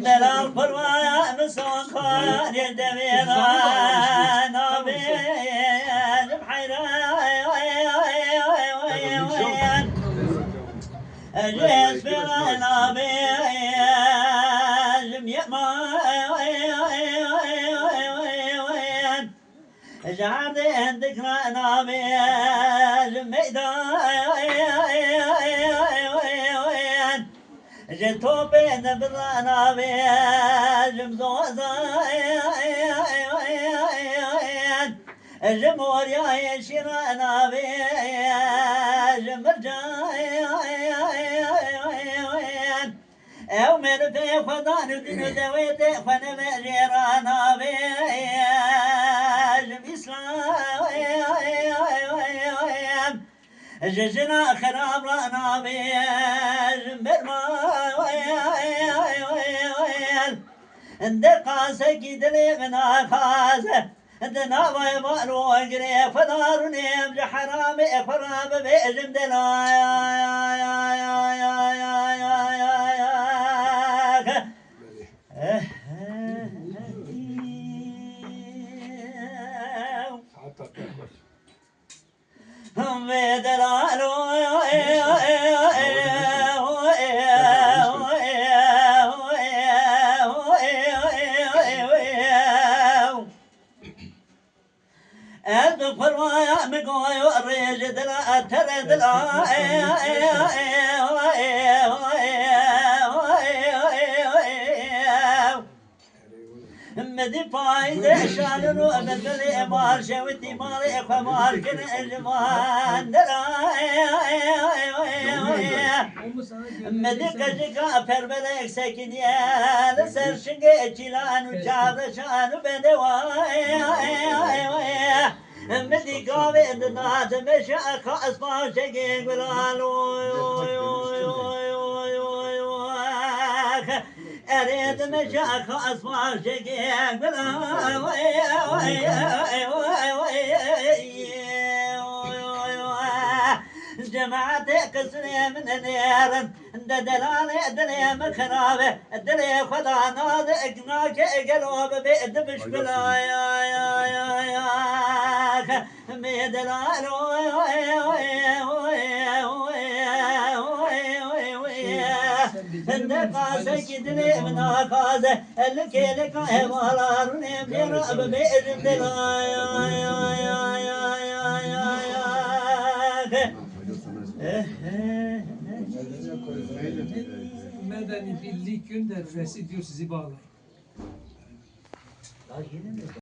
دلال پروایا مسون خان يدمينا نابين بحيران أجلس بلا نابين يأمان جعدين ذكرى نابين ميدان جتو بين برانا بين زوزاين جمهور يا شيرانا بين مرجاين او من في خدان دين دويت خنا مجيرانا بين اسلام ججنا خراب رانا بين برما دقاسة كدلي من أخازة دنابا يبالو أجري فدار نيم جحرامي فراب بيجم هم بدلالو فروايا مقوي وريج دلا ترد لا مدي فايدة شالنو بدلي مال شوتي مالي خمار كن الجمان دلا مدي كجكا فربلك سكن يا لسر شنقي جيلان وجاب شان بدواي مدي قابي الناس مشى خاص ما شقي قلالو أريد مشى خاص ما شقي قلالو جماعتي قسري من نير دلالي دلي مخرابه دلي خدا ناضي اقناك قلوب بيد بشبلا يا ميدلالو قاسة كدلي من قاسة الكيلك هبالاروني براب بيد دلا Medeni birlik göndermesi diyor sizi bağlayın.